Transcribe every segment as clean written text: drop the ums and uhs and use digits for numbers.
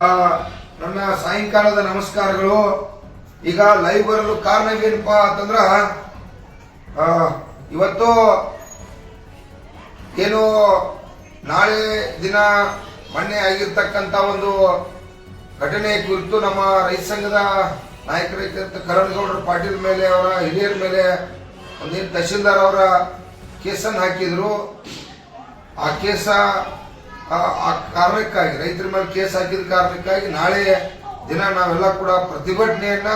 ನನ್ನ ಸಾಯಂಕಾಲದ ನಮಸ್ಕಾರಗಳು. ಈಗ ಲೈವ್ ಬರಲು ಕಾರಣ ಏನಪ್ಪಾ ಅಂತಂದ್ರ ಇವತ್ತು ಏನು ನಾಳೆ ದಿನ ಮೊನ್ನೆ ಆಗಿರ್ತಕ್ಕಂಥ ಒಂದು ಘಟನೆ ಕುರಿತು ನಮ್ಮ ರೈತ ಸಂಘದ ನಾಯಕರಾಗಿದ್ದ ಕರಣಗೌಡರ ಪಾಟೀಲ್ ಮೇಲೆ ಅವರ ಹಿರಿಯರ ಮೇಲೆ ಒಂದೇನು ತಹಶೀಲ್ದಾರ್ ಅವರ ಕೇಸನ್ನು ಹಾಕಿದ್ರು. ಆ ಕೇಸ ಆ ಕಾರಣಕ್ಕಾಗಿ ರೈತರ ಮೇಲೆ ಕೇಸ್ ಹಾಕಿದ ಕಾರಣಕ್ಕಾಗಿ ನಾಳೆ ದಿನ ನಾವೆಲ್ಲ ಕೂಡ ಪ್ರತಿಭಟನೆಯನ್ನ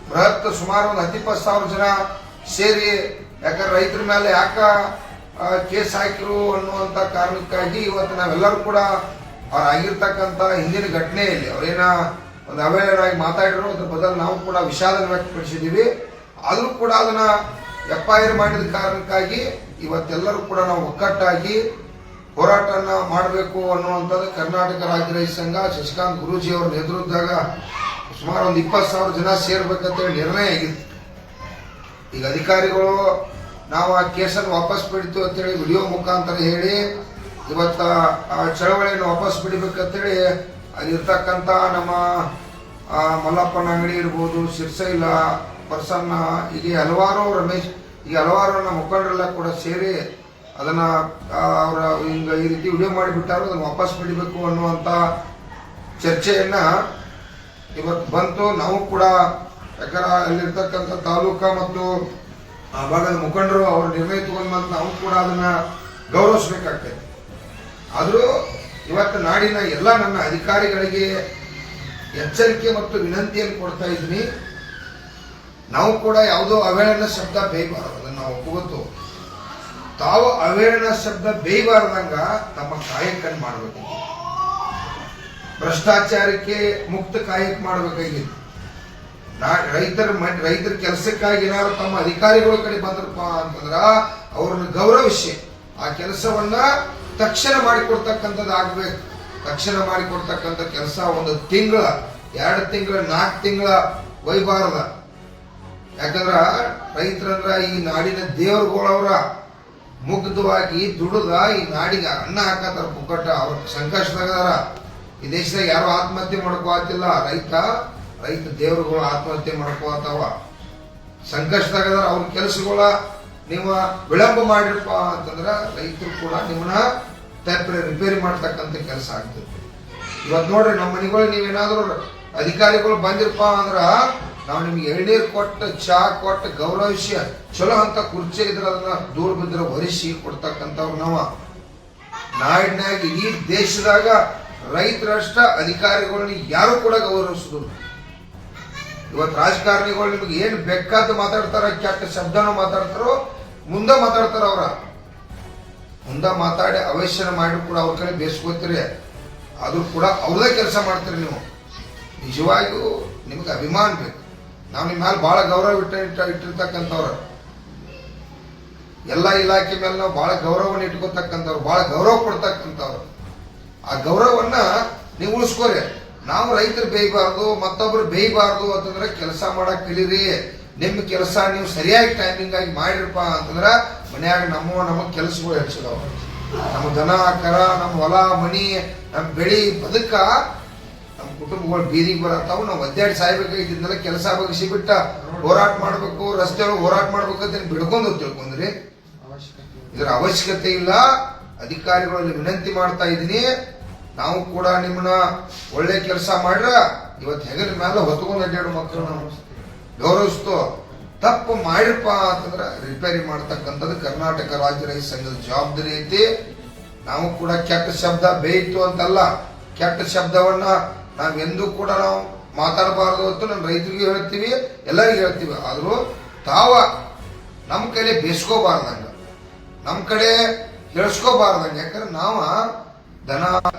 ಬೃಹತ್ ಸುಮಾರು ಒಂದು 10-20,000 ಜನ ಸೇರಿ, ಯಾಕಂದ್ರೆ ರೈತರ ಮೇಲೆ ಯಾಕ ಕೇಸ್ ಹಾಕಿರು ಅನ್ನುವಂತ ಕಾರಣಕ್ಕಾಗಿ ಇವತ್ತು ನಾವೆಲ್ಲರೂ ಕೂಡ ಆಗಿರ್ತಕ್ಕಂಥ ಹಿಂದಿನ ಘಟನೆಯಲ್ಲಿ ಅವರೇನ ಒಂದು ಅವೇಳನಾಗಿ ಮಾತಾಡಿದ್ರು, ಅದ್ರ ಬದಲು ನಾವು ಕೂಡ ವಿಷಾದ ವ್ಯಕ್ತಪಡಿಸಿದ್ದೀವಿ. ಆದರೂ ಕೂಡ ಅದನ್ನ FIR ಮಾಡಿದ ಕಾರಣಕ್ಕಾಗಿ ಇವತ್ತೆಲ್ಲರೂ ಕೂಡ ನಾವು ಒಕ್ಕಟ್ಟಾಗಿ ಹೋರಾಟನ ಮಾಡಬೇಕು ಅನ್ನುವಂಥದ್ದು ಕರ್ನಾಟಕ ರಾಜ್ಯ ರೈತ ಸಂಘ ಶಶಿಕಾಂತ್ ಗುರೂಜಿ ಅವರ ನೇತೃತ್ವದಾಗ ಸುಮಾರು ಒಂದು 20,000 ಜನ ಸೇರ್ಬೇಕಂತೇಳಿ ನಿರ್ಣಯ ಆಗಿತ್ತು. ಈಗ ಅಧಿಕಾರಿಗಳು ನಾವು ಆ ಕೇಸನ್ನು ವಾಪಸ್ ಬಿಡ್ತು ಅಂತೇಳಿ ವಿಡಿಯೋ ಮುಖಾಂತರ ಹೇಳಿ ಇವತ್ತ ಆ ಚಳವಳಿಯನ್ನು ವಾಪಸ್ ಬಿಡಬೇಕಂತೇಳಿ ಅಲ್ಲಿರ್ತಕ್ಕಂಥ ನಮ್ಮ ಮಲ್ಲಪ್ಪನ ಅಂಗಡಿ ಇರ್ಬೋದು, ಸಿರ್ಸೈಲ ಪರ್ಸನ್ನ, ಹೀಗೆ ಹಲವಾರು ರಮೇಶ್, ಈಗ ಹಲವಾರು ನಮ್ಮ ಮುಖಂಡರೆಲ್ಲ ಕೂಡ ಸೇರಿ ಅದನ್ನ ಅವರ ಹಿಂಗ ಈ ರೀತಿ ವಿಡಿಯೋ ಮಾಡಿಬಿಟ್ಟಾರು, ಅದನ್ನ ವಾಪಸ್ ಬಿಡಬೇಕು ಅನ್ನುವಂತ ಚರ್ಚೆಯನ್ನ ಇವತ್ತು ಬಂತು. ನಾವು ಕೂಡ ಯಾಕಂದ್ರೆ ಅಲ್ಲಿರ್ತಕ್ಕಂಥ ತಾಲೂಕಾ ಮತ್ತು ಆ ಭಾಗದ ಮುಖಂಡರು ಅವ್ರ ನಿರ್ಣಯ ತಗೊಂಡ್ ಬಂದು ನಾವು ಕೂಡ ಅದನ್ನ ಗೌರವಿಸಬೇಕಾಗ್ತದೆ. ಆದರೂ ಇವತ್ತು ನಾಡಿನ ಎಲ್ಲ ನನ್ನ ಅಧಿಕಾರಿಗಳಿಗೆ ಎಚ್ಚರಿಕೆ ಮತ್ತು ವಿನಂತಿಯನ್ನು ಕೊಡ್ತಾ ಇದ್ದೀನಿ. ನಾವು ಕೂಡ ಯಾವುದೋ ಅವೇರ್ನೆಸ್ ಶಬ್ದ ಬೇಯಬಾರದು, ಅದನ್ನು ನಾವು ಒಪ್ಪುಗೊತ್ತು. ತಾವು ಅವೇರ್ನೆಸ್ ಶಬ್ದ ಬೇಯಬಾರ್ದಂಗ ನಮ್ಮ ಕಾಯಕನ್ನು ಮಾಡಬೇಕು. ಭ್ರಷ್ಟಾಚಾರಕ್ಕೆ ಮುಕ್ತ ಕಾಯಕ ಮಾಡಬೇಕಾಗಿತ್ತು. ರೈತರ ಕೆಲಸಕ್ಕಾಗಿ ಏನಾದ್ರು ತಮ್ಮ ಅಧಿಕಾರಿಗಳ ಕಡೆ ಬಂದ್ರಪ್ಪ ಅಂತಂದ್ರ ಅವ್ರನ್ನ ಗೌರವಿಸಿ ಆ ಕೆಲಸವನ್ನ ತಕ್ಷಣ ಮಾಡಿಕೊಡ್ತಕ್ಕಂಥದ್ದು ಆಗ್ಬೇಕು. ತಕ್ಷಣ ಮಾಡಿಕೊಡ್ತಕ್ಕಂಥ ಕೆಲಸ 1 ತಿಂಗಳ 2 ತಿಂಗಳ 4 ತಿಂಗಳ ಒಯ್ಬಾರದ. ಯಾಕಂದ್ರ ರೈತರಂದ್ರ ಈ ನಾಡಿನ ದೇವರುಗಳವರ ಮುಗ್ಧವಾಗಿ ದುಡಿದ ಈ ನಾಡಿಗೆ ಅನ್ನ ಹಾಕತ್ತಾರ ಪುಕ್ಕಟ. ಅವ್ರ ಸಂಕಷ್ಟದಾಗದಾರ. ಈ ದೇಶದಾಗ ಯಾರು ಆತ್ಮಹತ್ಯೆ ಮಾಡ್ಕೋತಿಲ್ಲ, ರೈತ ದೇವರುಗಳು ಆತ್ಮಹತ್ಯೆ ಮಾಡ್ಕೋತಾವ. ಸಂಕಷ್ಟದಾಗದಾರ. ಅವ್ರ ಕೆಲಸಗಳ ನೀವು ವಿಳಂಬ ಮಾಡಿರಪ್ಪ ಅಂತಂದ್ರ ರೈತರು ಕೂಡ ನಿಮ್ಮನ್ನ ರಿಪೇರಿ ಮಾಡ್ತಕ್ಕಂಥ ಕೆಲಸ ಆಗ್ತದೆ. ಇವತ್ತು ನೋಡ್ರಿ ನಮ್ಮ ಮನೆಗಳು ನೀವೇನಾದ್ರೂ ಅಧಿಕಾರಿಗಳು ಬಂದಿರಪ್ಪ ಅಂದ್ರ ನಾವು ನಿಮ್ಗೆ ಎಳ್ನೀರು ಕೊಟ್ಟು ಚಾ ಕೊಟ್ಟು ಗೌರವಿಸಿ ಚಲೋ ಅಂತ ಕುರ್ಚಿ ಇದ್ರೆ ಅದನ್ನ ದೂರ ಬಿದ್ದರೆ ಒರೆಸಿ ಕೊಡ್ತಕ್ಕಂಥವ್ರು ನಾವು. ನಾಡಿನಾಗ ಇಡೀ ದೇಶದಾಗ ರೈತರಷ್ಟ ಅಧಿಕಾರಿಗಳನ್ನ ಯಾರು ಕೂಡ ಗೌರವಿಸುದು. ಇವತ್ತು ರಾಜಕಾರಣಿಗಳು ನಿಮ್ಗೆ ಏನು ಬೇಕಾದ ಮಾತಾಡ್ತಾರ, ಕೆಟ್ಟ ಶಬ್ದನ ಮಾತಾಡ್ತಾರೋ ಮುಂದೆ ಮಾತಾಡ್ತಾರ. ಅವ್ರ ಮುಂದೆ ಮಾತಾಡಿ ಅವಶ್ಯನ ಮಾಡಿ ಕೂಡ ಅವ್ರ ಕಡೆ ಬೇಸ್ಕೋತೀರಿ. ಆದ್ರೂ ಕೂಡ ಅವ್ರದೇ ಕೆಲಸ ಮಾಡ್ತೀರಿ. ನೀವು ನಿಜವಾಗಿಯೂ ನಿಮ್ಗೆ ಅಭಿಮಾನ ಬೇಕು. ನಾವು ನಿಮ್ಮ ಮೇಲೆ ಬಹಳ ಗೌರವ ಇಟ್ಟಿರ್ತಕ್ಕಂಥವ್ರು, ಎಲ್ಲ ಇಲಾಖೆ ಮೇಲೆ ನಾವು ಬಹಳ ಗೌರವವನ್ನು ಇಟ್ಕೋತಕ್ಕಂಥವ್ರು, ಬಹಳ ಗೌರವ ಕೊಡ್ತಕ್ಕಂಥವ್ರು. ಆ ಗೌರವವನ್ನ ನೀವು ಉಳಿಸ್ಕೋರಿ. ನಾವು ರೈತರು ಬೇಯಬಾರ್ದು, ಮತ್ತೊಬ್ರು ಬೇಯಬಾರ್ದು ಅಂತಂದ್ರೆ ಕೆಲಸ ಮಾಡಕ್ ಕಲೀರಿ. ನಿಮ್ಮ ಕೆಲಸ ನೀವು ಸರಿಯಾಗಿ ಟೈಮಿಂಗ್ ಆಗಿ ಮಾಡಿರಪ್ಪ ಅಂತಂದ್ರ ಮನ್ಯಾಗ ನಮ್ಮ ಕೆಲಸಗಳು ಹೆಚ್ಚಿದಾವ. ನಮ್ಮ ದನ ಕರ, ನಮ್ಮ ಹೊಲ ಮನಿ, ನಮ್ಮ ಬೆಳಿ ಬದುಕ, ನಮ್ಮ ಕುಟುಂಬಗಳು ಬೀದಿಗೆ ಬರತ್ತಾವ. ನಾವು ಒದ್ದಾಡಿ ಸಾಯ್ಬೇಕಾಗಿದ್ದೆಲ್ಲ ಕೆಲಸ ಬಗ್ಸಿ ಬಿಟ್ಟ ಹೋರಾಟ ಮಾಡ್ಬೇಕು, ರಸ್ತೆ ಒಳಗೆ ಹೋರಾಟ ಮಾಡ್ಬೇಕಂತ ಬಿಡ್ಕೊಂಡು ತಿಳ್ಕೊಂಡ್ರಿ. ಇದರ ಅವಶ್ಯಕತೆ ಇಲ್ಲ. ಅಧಿಕಾರಿಗಳಲ್ಲಿ ವಿನಂತಿ ಮಾಡ್ತಾ ಇದ್ದೀನಿ. ನಾವು ಕೂಡ ನಿಮ್ಮನ್ನ ಒಳ್ಳೆ ಕೆಲಸ ಮಾಡ್ರ ಇವತ್ತು ಹೆಗಲ ಮೇಲೆ ಹೊತ್ಕೊಂಡು ಅಡ್ಡಾಡು ಮಕ್ಕಳು ನಾವು ಗೌರವಿಸ್ತು. ತಪ್ಪು ಮಾಡಿರಪ್ಪ ಅಂತಂದ್ರ ರಿಪೇರಿ ಮಾಡ್ತಕ್ಕಂಥದ್ದು ಕರ್ನಾಟಕ ರಾಜ್ಯ ರೈತ ಸಂಘದ ಜವಾಬ್ದಾರಿ ಐತಿ. ನಾವು ಕೂಡ ಕೆಟ್ಟ ಶಬ್ದ ಬೇಯಿತು ಅಂತಲ್ಲ, ಕೆಟ್ಟ ಶಬ್ದವನ್ನ ನಾವೆಂದೂ ಕೂಡ ನಾವು ಮಾತಾಡಬಾರ್ದು ಅಂತ ನಮ್ಮ ರೈತರಿಗೂ ಹೇಳ್ತೀವಿ, ಎಲ್ಲರಿಗೂ ಹೇಳ್ತೀವಿ. ಆದ್ರೂ ತಾವ ನಮ್ಮ ಕಡೆ ಬೇಸ್ಕೋಬಾರ್ದಂಗ, ನಮ್ಮ ಕಡೆ ಹೇಳ್ಸ್ಕೋಬಾರ್ದಂಗ. ಯಾಕಂದ್ರೆ ನಾವ ದನ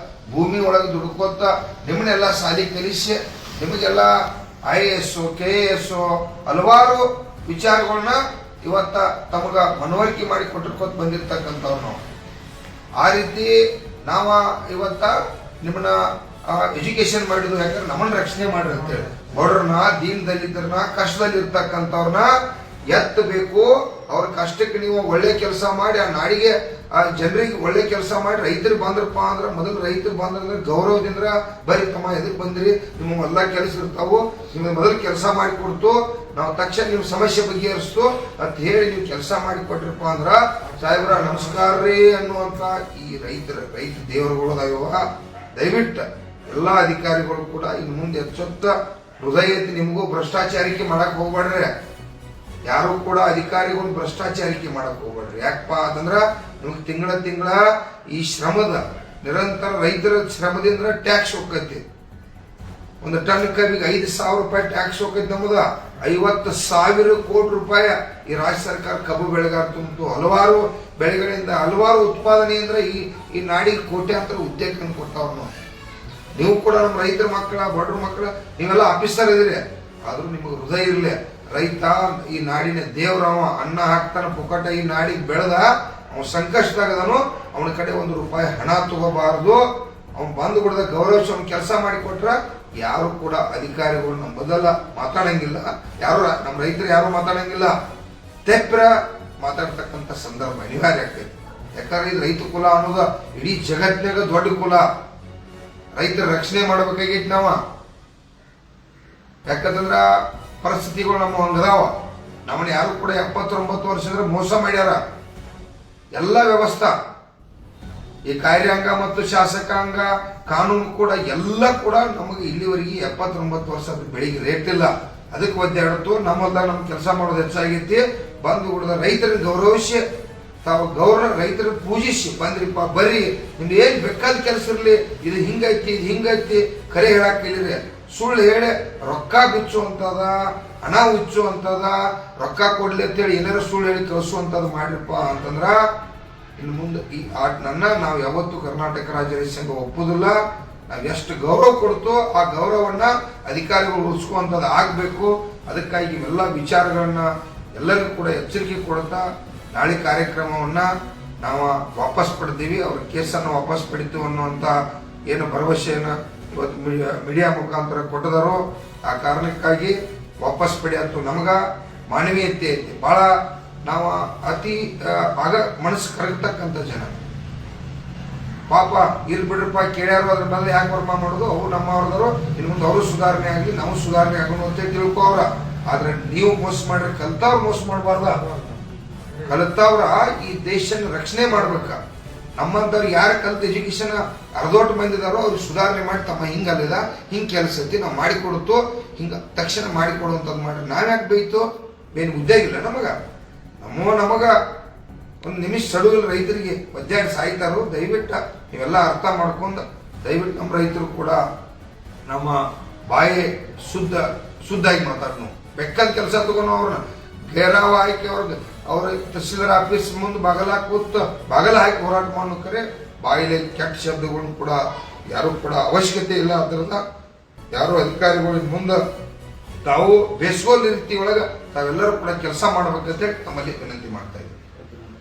ಭೂಮಿ ಒಳಗೆ ದುಡ್ಕೋತ ನಿಮ್ಮನ್ನೆಲ್ಲ ಸಾಲಿ ಕಲಿಸಿ ನಿಮಗೆಲ್ಲ IAS KAS ಹಲವಾರು ವಿಚಾರಗಳನ್ನ ಇವತ್ತ ತಮಗ ಮನವರಿಕೆ ಮಾಡಿ ಕೊಟ್ಟಿರ್ಕೋತ ಬಂದಿರ್ತಕ್ಕಂಥವ್ರು ನಾವು. ಆ ರೀತಿ ನಾವ ಇವತ್ತ ನಿಮ್ಮನ್ನ ಎಜುಕೇಶನ್ ಮಾಡಿದ್ವು. ಯಾಕಂದ್ರೆ ನಮ್ಮನ್ನ ರಕ್ಷಣೆ ಮಾಡಿರ್ತೇವೆ. ಬಡವ್ರನ್ನ, ದೀನ ದಲಿತರನ್ನ, ಕಷ್ಟದಲ್ಲಿ ಇರ್ತಕ್ಕಂಥವ್ರನ್ನ ಎತ್ತಬೇಕು. ಅವ್ರ ಕಷ್ಟಕ್ಕೆ ನೀವು ಒಳ್ಳೆ ಕೆಲಸ ಮಾಡಿ ಆ ನಾಡಿಗೆ ಆ ಜನರಿಗೆ ಒಳ್ಳೆ ಕೆಲಸ ಮಾಡಿ ರೈತರಿಗೆ ಬಂದ್ರಪ್ಪ ಅಂದ್ರೆ ಮೊದಲು ರೈತರು ಬಂದ್ರೆ ಗೌರವದಿಂದ ಬರೀ ತಮ್ಮ ಎದಕ್ಕೆ ಬಂದ್ರಿ, ನಿಮ್ಮ ಎಲ್ಲ ಕೆಲಸ ಇರ್ತಾವು, ನಿಮಗೆ ಮೊದಲು ಕೆಲಸ ಮಾಡಿ ಕೊಡ್ತು, ನಾವು ತಕ್ಷಣ ನಿಮ್ಮ ಸಮಸ್ಯೆ ಬಗೆಹರಿಸ್ತು ಅಂತ ಹೇಳಿ ನೀವು ಕೆಲಸ ಮಾಡಿ ಕೊಟ್ರಪ್ಪ ಅಂದ್ರ ಸಾಹೇಬ್ರ ನಮಸ್ಕಾರ ರೀ ಅನ್ನುವಂತ ಈ ರೈತ ದೇವರುಗಳು ದಯವಿಟ್ಟು ಎಲ್ಲಾ ಅಧಿಕಾರಿಗಳು ಕೂಡ ಇನ್ನು ಮುಂದೆ ಎಚ್ಚೊತ್ತ ಹೃದಯ ಐತಿ. ನಿಮಗೂ ಭ್ರಷ್ಟಾಚಾರಿಕೆ ಮಾಡಕ್ ಹೋಗ್ಬೇಡ್ರಿ, ಯಾರು ಕೂಡ ಅಧಿಕಾರಿಗಳು ಭ್ರಷ್ಟಾಚಾರಿಕೆ ಮಾಡಕ್ ಹೋಗ್ಬೇಡ್ರಿ. ಯಾಕಪ್ಪ ಅಂತಂದ್ರ ನಿಮ್ಗೆ ತಿಂಗಳ ಈ ಶ್ರಮದ ನಿರಂತರ ರೈತರ ಶ್ರಮದಿಂದ ಟ್ಯಾಕ್ಸ್ ಹೋಗ್ತೈತಿ. ಒಂದು ಟನ್ ಕಬ್ಬಿಗೆ 5,000 ರೂಪಾಯಿ ಟ್ಯಾಕ್ಸ್ ಹೋಗ್ತೈತಿ. ನಮ್ಮದ 50,000 ಕೋಟಿ ರೂಪಾಯಿ ಈ ರಾಜ್ಯ ಸರ್ಕಾರ ಕಬ್ಬು ಬೆಳೆಗಾರ ತುಂಬಿತು. ಹಲವಾರು ಬೆಳೆಗಳಿಂದ ಹಲವಾರು ಉತ್ಪಾದನೆಯಿಂದ ಈ ನಾಡಿಗೆ ಕೋಟ್ಯಾಂತರ ಉದ್ಯೋಗ ಕೊಡ್ತಾವ. ನೀವು ಕೂಡ ನಮ್ಮ ರೈತರ ಮಕ್ಕಳ ಬಡ್ರ ಮಕ್ಕಳ ನೀವೆಲ್ಲ ಆಫೀಸರ್ ಇದೀರಿ, ಆದ್ರೂ ನಿಮಗೆ ಹೃದಯ ಇರಲಿ. ರೈತ ಈ ನಾಡಿನ ದೇವ್ರವ, ಅನ್ನ ಹಾಕ್ತಾನ ಪುಕ್ಕಟ, ಈ ನಾಡಿಗೆ ಬೆಳೆದ ಅವನ ಸಂಕಷ್ಟದಾಗದನು, ಅವನ ಕಡೆ 1 ರೂಪಾಯಿ ಹಣ ತಗೋಬಾರದು. ಅವ್ನು ಬಂದು ಕೂಡ ಗೌರವಿಸಿ ಅವ್ನ ಕೆಲಸ ಮಾಡಿ ಕೊಟ್ರ ಯಾರು ಕೂಡ ಅಧಿಕಾರಿಗಳು ನಮ್ಮ ಬದಲ ಮಾತಾಡಂಗಿಲ್ಲ, ಯಾರು ನಮ್ಮ ರೈತರು ಯಾರು ಮಾತಾಡಂಗಿಲ್ಲ. ತೆಪ್ಪರ ಮಾತಾಡ್ತಕ್ಕಂಥ ಸಂದರ್ಭ ಅನಿವಾರ್ಯ ಆಗ್ತೈತಿ. ಯಾಕಂದ್ರೆ ಇದು ರೈತ ಕುಲ ಅನ್ನೋದು ಇಡೀ ಜಗತ್ತಿನಾಗ ದೊಡ್ಡ ಕುಲ. ರೈತರ ರಕ್ಷಣೆ ಮಾಡ್ಬೇಕಾಗಿತ್ತು ನಾವ. ಯಾಕಂದ್ರ ಪರಿಸ್ಥಿತಿಗಳು ನಮ್ಮ ಹಂಗದಾವ. ನಮ್ಮನ್ನ ಯಾರು ಕೂಡ 79 ವರ್ಷದಿಂದ ಮೋಸ ಮಾಡ್ಯಾರ. ಎಲ್ಲ ವ್ಯವಸ್ಥೆ ಈ ಕಾರ್ಯಾಂಗ ಮತ್ತು ಶಾಸಕಾಂಗ ಕಾನೂನು ಕೂಡ ಎಲ್ಲ ಕೂಡ ನಮಗೆ ಇಲ್ಲಿವರೆಗೆ 79 ವರ್ಷ ಬೆಳಿಗ್ಗೆ ರೇಟ್ ಇಲ್ಲ. ಅದಕ್ಕೆ ಒದ್ದಾಡ್ತು. ನಮ್ಮಲ್ಲ ನಮ್ ಕೆಲಸ ಮಾಡೋದು ಹೆಚ್ಚಾಗೈತಿ. ಬಂದು ಕೂಡ ರೈತರನ್ನ ಗೌರವಿಸಿ ತಾವು ರೈತರ ಪೂಜಿಸಿ ಬಂದ್ರಿಪ್ಪ ಬರ್ರಿ, ನಿಮ್ದು ಏನ್ ಬೇಕಾದ ಕೆಲಸ ಇರ್ಲಿ, ಇದು ಹಿಂಗೈತಿ ಇದು ಹಿಂಗೈತಿ ಕರೆ ಹೇಳಕ್ ಕೇಳಿರಿ. ಸುಳ್ಳು ಹೇಳಿ ರೊಕ್ಕ ಬಿಚ್ಚುವಂತದ, ಹಣ ಹುಚ್ಚುವಂತದ, ರೊಕ್ಕ ಕೊಡ್ಲಿ ಅಂತೇಳಿ ಏನಾರ ಸುಳ್ಳು ಹೇಳಿ ಕಳಿಸುವಂತದ್ ಮಾಡ್ರಿಪ್ಪ ಅಂತಂದ್ರ ಇನ್ನು ಮುಂದೆ ಈ ಆಟನನ್ನ ನಾವು ಯಾವತ್ತೂ ಕರ್ನಾಟಕ ರಾಜ್ಯ ರೈತ ಸಂಘ ಒಪ್ಪುದಿಲ್ಲ. ನಾವ್ ಎಷ್ಟು ಗೌರವ ಕೊಡ್ತೋ ಆ ಗೌರವವನ್ನ ಅಧಿಕಾರಿಗಳು ಉಳಿಸ್ಕುವಂತದ್ದು ಆಗ್ಬೇಕು. ಅದಕ್ಕಾಗಿ ಇವೆಲ್ಲ ವಿಚಾರಗಳನ್ನ ಎಲ್ಲರಿಗೂ ಕೂಡ ಎಚ್ಚರಿಕೆ ಕೊಡ್ತಾ ನಾಳೆ ಕಾರ್ಯಕ್ರಮವನ್ನ ನಾವು ವಾಪಸ್ ಪಡ್ತೀವಿ. ಅವ್ರ ಕೇಸನ್ನು ವಾಪಸ್ ಪಡಿತೀವಿ ಅನ್ನುವಂತ ಏನು ಭರವಸೆಯನ್ನ ಇವತ್ತು ಮೀಡಿಯಾ ಮುಖಾಂತರ ಕೊಟ್ಟದಾರೋ ಆ ಕಾರಣಕ್ಕಾಗಿ ವಾಪಸ್ ಪಡೆಯತ್ತು. ನಮಗ ಮಾನವೀಯತೆ ಐತಿ ಬಹಳ. ನಾವು ಅತಿ ಆಗ ಮನಸ್ಸು ಕರಗತಕ್ಕಂಥ ಜನ. ಪಾಪ ಇಲ್ ಬಿಡ್ರಪ್ಪ ಕೇಳ್ಯಾರು, ಅದ್ರ ಮೇಲೆ ಯಾಕೆ ವರ್ಮ ಮಾಡೋದು, ಅವು ನಮ್ಮವ್ರದವರು, ಇನ್ನು ಮುಂದೆ ಅವರು ಸುಧಾರಣೆ ಆಗಲಿ ನಾವು ಸುಧಾರಣೆ ಆಗೋಣ ಅಂತ ತಿಳ್ಕೊ ಅವ್ರ. ಆದ್ರೆ ನೀವು ಮೋಸ ಮಾಡ್ರಿ, ಕಲ್ತವ್ರು ಮೋಸ ಮಾಡಬಾರ್ದ. ಕಲಿತವ್ರ ಈ ದೇಶನ ರಕ್ಷಣೆ ಮಾಡ್ಬೇಕ. ನಮ್ಮಂತವ್ರು ಯಾರು ಕಲ್ತ ಎಜುಕೇಶನ್ ಅರ್ಧೋಟ್ ಬಂದಿದಾರೋ ಅವ್ರಿಗೆ ಸುಧಾರಣೆ ಮಾಡಿ ತಮ್ಮ ಹಿಂಗಲ್ಲದ ಹಿಂಗ್ ಕೆಲಸ ಐತಿ ನಾವು ಮಾಡಿಕೊಡುತ್ತೋ ಹಿಂಗ ತಕ್ಷಣ ಮಾಡಿಕೊಡುವಂತದ್ ಮಾಡ್ರಿ. ನಾವ್ಯಾಕೆ ಬೈತು ಬೇನ್ ಉದ್ಯೋಗ ಇಲ್ಲ ನಮಗ ಒಂದು ನಿಮಿಷ ಸಡುಗಲ್ ರೈತರಿಗೆ ಒದ್ದಾಡಿ ಸಾಯ್ತಾರೋ. ದಯವಿಟ್ಟು ನೀವೆಲ್ಲ ಅರ್ಥ ಮಾಡ್ಕೊಂಡು ದಯವಿಟ್ಟು ನಮ್ಮ ರೈತರು ಕೂಡ ನಮ್ಮ ಬಾಯಿ ಶುದ್ಧಾಗಿ ಮಾತಾಡ್ನು. ಬೆಕ್ಕದ ಕೆಲಸ ತಗೊಂಡು ಅವ್ರನ್ನ ಘೇರಾವ್ ಹಾಕಿ ಅವ್ರ ತಹಸೀಲ್ದಾರ್ ಆಫೀಸ್ ಮುಂದೆ ಬಾಗಲ ಹಾಕಿ ಹೋರಾಟ ಮಾಡೋಕರೆ ಬಾಯಿಲೆ ಕೆಟ್ಟ ಶಬ್ದಗಳನ್ನು ಕೂಡ ಯಾರು ಕೂಡ ಅವಶ್ಯಕತೆ ಇಲ್ಲ. ಅದರಿಂದ ಯಾರು ಅಧಿಕಾರಿಗಳು ಮುಂದೆ ತಾವು ಬೇಸ್ಗೋಲ್ ರೀತಿ ಒಳಗ ತಾವೆಲ್ಲರೂ ಕೂಡ ಕೆಲಸ ಮಾಡ್ಬೇಕಂತ ಹೇಳಿ ತಮ್ಮಲ್ಲಿ ವಿನಂತಿ ಮಾಡ್ತಾ ಇದ್ದೀವಿ.